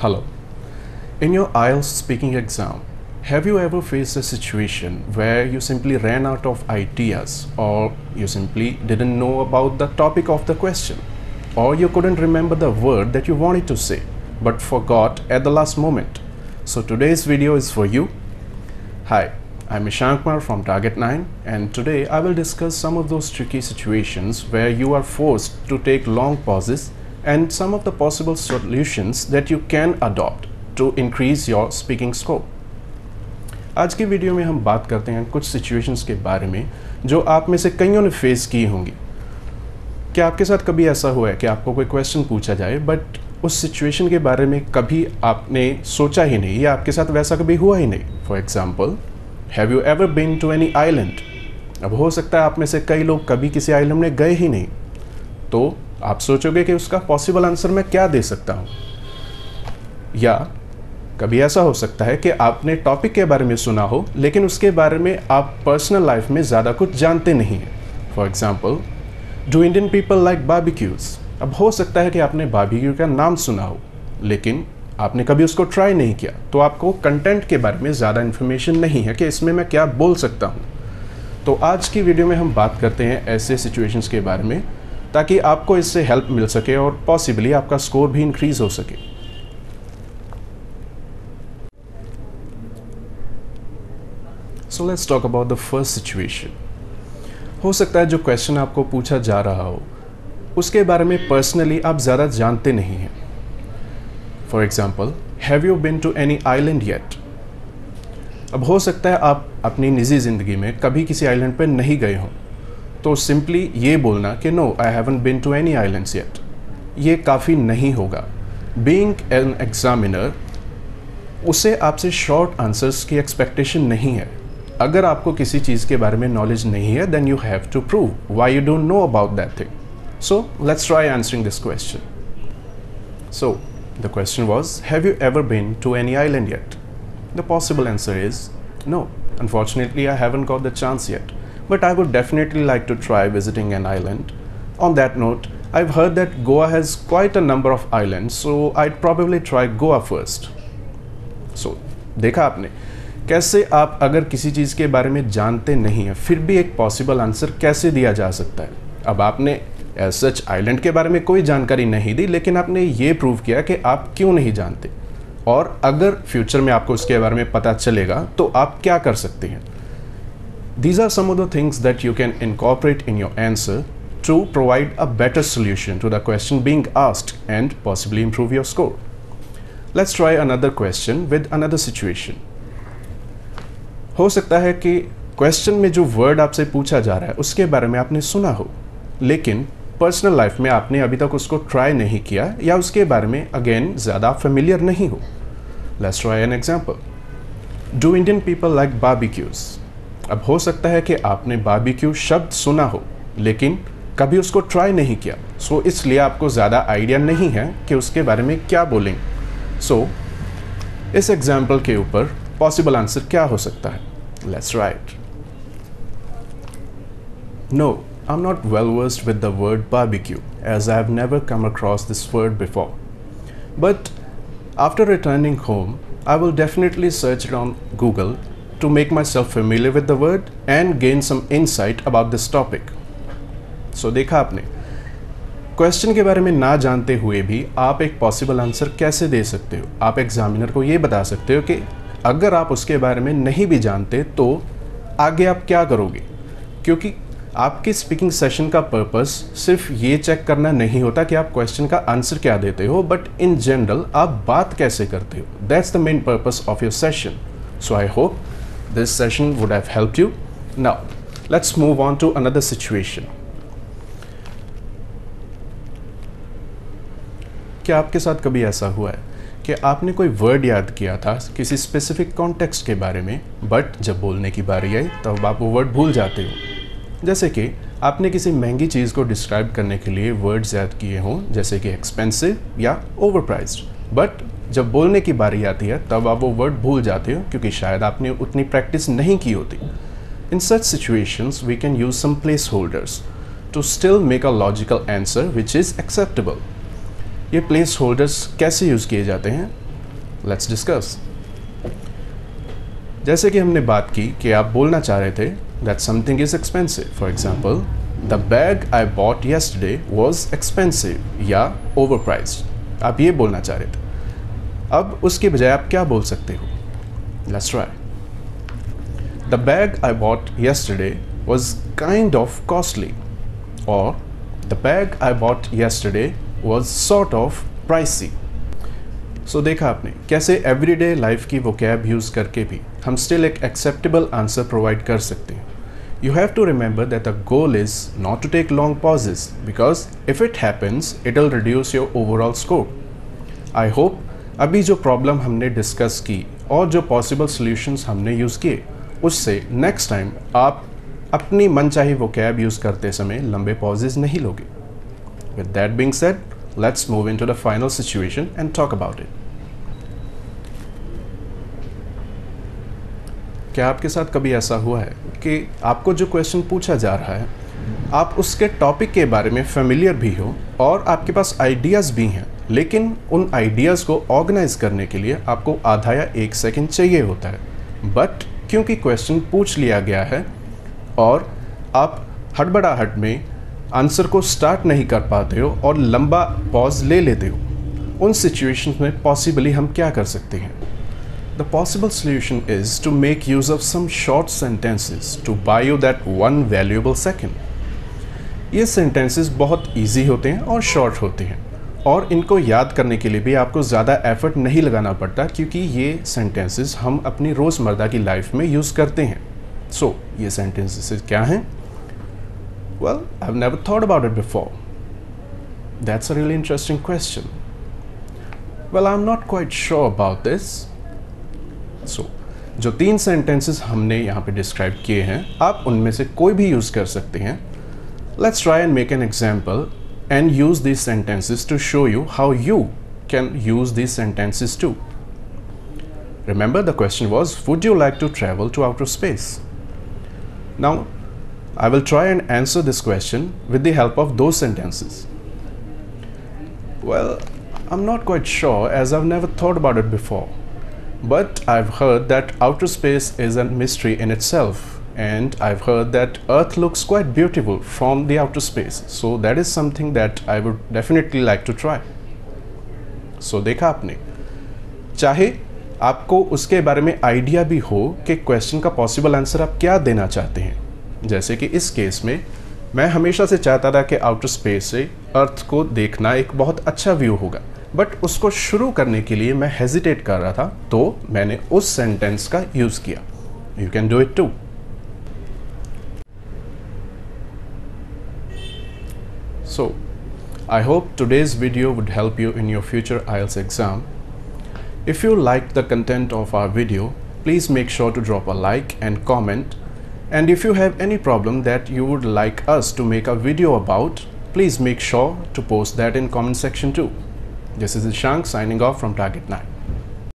Hello. In your IELTS speaking exam, have you ever faced a situation where you simply ran out of ideas, or you simply didn't know about the topic of the question, or you couldn't remember the word that you wanted to say but forgot at the last moment? So today's video is for you. Hi, I'm Ishan Kumar from Target 9, and today I will discuss some of those tricky situations where you are forced to take long pauses and some of the possible solutions that you can adopt to increase your speaking scope. आज की video में हम बात करते हैं कुछ situations के बारे में जो आप में से कईयों ने फेस की होंगी। क्या आपके साथ कभी ऐसा हुआ है कि आपको कोई क्वेश्चन पूछा जाए बट उस सिचुएशन के बारे में कभी आपने सोचा ही नहीं या आपके साथ वैसा कभी हुआ ही नहीं? For example, have you ever been to any island? अब हो सकता है आप में से कई लोग कभी किसी आइलैंड में गए ही नहीं, तो आप सोचोगे कि उसका पॉसिबल आंसर मैं क्या दे सकता हूँ। या कभी ऐसा हो सकता है कि आपने टॉपिक के बारे में सुना हो लेकिन उसके बारे में आप पर्सनल लाइफ में ज़्यादा कुछ जानते नहीं हैं। For example, do Indian people like barbecues? अब हो सकता है कि आपने बारबेक्यू का नाम सुना हो लेकिन आपने कभी उसको ट्राई नहीं किया, तो आपको कंटेंट के बारे में ज़्यादा इन्फॉर्मेशन नहीं है कि इसमें मैं क्या बोल सकता हूँ। तो आज की वीडियो में हम बात करते हैं ऐसे सिचुएशंस के बारे में ताकि आपको इससे हेल्प मिल सके और पॉसिबली आपका स्कोर भी इंक्रीज हो सके। So let's talk about the first situation. हो सकता है जो क्वेश्चन आपको पूछा जा रहा हो उसके बारे में पर्सनली आप ज़्यादा जानते नहीं हैं। For example, have you been to any island yet? अब हो सकता है आप अपनी निजी ज़िंदगी में कभी किसी आइलैंड पर नहीं गए हों, तो सिंपली ये बोलना कि no I haven't been to any islands yet, ये काफ़ी नहीं होगा। बीइंग एन एग्जामिनर, उसे आपसे शॉर्ट आंसर्स की एक्सपेक्टेशन नहीं है। अगर आपको किसी चीज़ के बारे में नॉलेज नहीं है then you have to prove why you don't know about that thing. So let's try answering this question. So the question was, have you ever been to any island yet? The possible answer is no, unfortunately I haven't got the chance yet, but I would definitely like to try visiting an island. On that note, I've heard that Goa has quite a number of islands, so I'd probably try Goa first. So, देखा आपने कैसे आप अगर किसी चीज़ के बारे में जानते नहीं हैं फिर भी एक पॉसिबल आंसर कैसे दिया जा सकता है। अब आपने एज सच आइलैंड के बारे में कोई जानकारी नहीं दी लेकिन आपने ये प्रूव किया कि आप क्यों नहीं जानते, और अगर फ्यूचर में आपको उसके बारे में पता चलेगा तो आप क्या कर सकते हैं। These are some of the things that you can incorporate in your answer to provide a better solution to the question being asked and possibly improve your score. Let's try another question with another situation. हो सकता है कि question में जो word आपसे पूछा जा रहा है उसके बारे में आपने सुना हो लेकिन पर्सनल लाइफ में आपने अभी तक उसको ट्राई नहीं किया या उसके बारे में अगेन ज़्यादा फेमिलियर नहीं हो। Let's try an example. Do Indian people like barbecues? अब हो सकता है कि आपने बारबेक्यू शब्द सुना हो लेकिन कभी उसको ट्राई नहीं किया, सो इसलिए आपको ज़्यादा आइडिया नहीं है कि उसके बारे में क्या बोलेंगे। सो इस एग्जाम्पल के ऊपर पॉसिबल आंसर क्या हो सकता है? Let's write. No, I am not well versed with the word barbecue as I have never come across this word before, but after returning home I will definitely search it on Google to make myself familiar with the word and gain some insight about this topic. So देखा आपने, question के बारे में ना जानते हुए भी आप एक पॉसिबल आंसर कैसे दे सकते हो। आप एग्जामिनर को ये बता सकते हो कि अगर आप उसके बारे में नहीं भी जानते तो आगे आप क्या करोगे, क्योंकि आपके स्पीकिंग सेशन का पर्पस सिर्फ ये चेक करना नहीं होता कि आप क्वेश्चन का आंसर क्या देते हो, बट इन जनरल आप बात कैसे करते हो। That's the main purpose of your session. So I hope this session would have helped you. Now, let's move on to another situation. क्या आपके साथ कभी ऐसा हुआ है कि आपने कोई वर्ड याद किया था किसी स्पेसिफिक कॉन्टेक्स्ट के बारे में, बट जब बोलने की बारी आई तब आप वो वर्ड भूल जाते हो? जैसे कि आपने किसी महंगी चीज़ को डिस्क्राइब करने के लिए वर्ड्स याद किए हों जैसे कि एक्सपेंसिव या ओवरप्राइज्ड, बट जब बोलने की बारी आती है तब आप वो वर्ड भूल जाते हो क्योंकि शायद आपने उतनी प्रैक्टिस नहीं की होती। In such situations we can use some place holders to still make a logical answer which is acceptable. ये प्लेस होल्डर्स कैसे यूज़ किए जाते हैं? Let's discuss. जैसे कि हमने बात की कि आप बोलना चाह रहे थे that something is expensive. For example, the bag I bought yesterday was expensive या ओवर प्राइस्ड। आप ये बोलना चाह रहे थे। अब उसके बजाय आप क्या बोल सकते हो? Let's try. The bag I bought yesterday was kind of costly, और the bag I bought yesterday was sort of pricey. So देखा आपने कैसे एवरीडे लाइफ की वोकैब यूज़ करके भी हम स्टिल एक एक्सेप्टेबल आंसर प्रोवाइड कर सकते हैं। You have to remember that the goal is not to take long pauses, because if it happens it will reduce your overall score. I hope अभी जो problem हमने डिस्कस की और जो पॉसिबल सॉल्यूशंस हमने यूज़ किए, उससे नेक्स्ट टाइम आप अपनी मनचाही वोकैब यूज़ करते समय लंबे पॉजेज नहीं लोगे। With that being said, let's move into the final situation and talk about it. क्या आपके साथ कभी ऐसा हुआ है कि आपको जो क्वेश्चन पूछा जा रहा है आप उसके टॉपिक के बारे में फेमिलियर भी हो और आपके पास आइडियाज़ भी हैं, लेकिन उन आइडियाज़ को ऑर्गेनाइज करने के लिए आपको आधा या 1 सेकंड चाहिए होता है। बट क्योंकि क्वेश्चन पूछ लिया गया है और आप हड़बड़ाहट में आंसर को स्टार्ट नहीं कर पाते हो और लंबा पॉज ले लेते हो, उन सिचुएशंस में पॉसिबली हम क्या कर सकते हैं? The possible solution is to make use of some short sentences to buy you that one valuable second. ये सेंटेंसेस बहुत इजी होते हैं और शॉर्ट होते हैं, और इनको याद करने के लिए भी आपको ज़्यादा एफर्ट नहीं लगाना पड़ता, क्योंकि ये सेंटेंसेस हम अपनी रोज़मर्रा की लाइफ में यूज़ करते हैं। सो ये सेंटेंसेस क्या हैं? Well, I've never thought about it before. That's a really interesting question. Well, I'm not quite sure about this. So, जो 3 sentences हमने यहाँ पे describe किए हैं, आप उनमें से कोई भी use कर सकते हैं. Let's try and make an example and use these sentences to show you how you can use these sentences too. Remember, the question was, would you like to travel to outer space? Now, I will try and answer this question with the help of those sentences. Well, I'm not quite sure, as I've never thought about it before. But I've heard that outer space is a mystery in itself, and I've heard that Earth looks quite beautiful from the outer space. So that is something that I would definitely like to try. So देखा आपने, चाहे आपको उसके बारे में idea भी हो कि क्वेश्चन का पॉसिबल आंसर आप क्या देना चाहते हैं। जैसे कि इस केस में मैं हमेशा से चाहता था कि आउटर स्पेस से अर्थ को देखना एक बहुत अच्छा व्यू होगा, बट उसको शुरू करने के लिए मैं हेजिटेट कर रहा था, तो मैंने उस सेंटेंस का यूज़ किया। You can do it too. So I hope today's video would help you in your future IELTS exam. If you liked the content of our video, please make sure to drop a like and comment. And if you have any problem that you would like us to make a video about, please make sure to post that in comment section too. This is Ishank signing off from Target 9.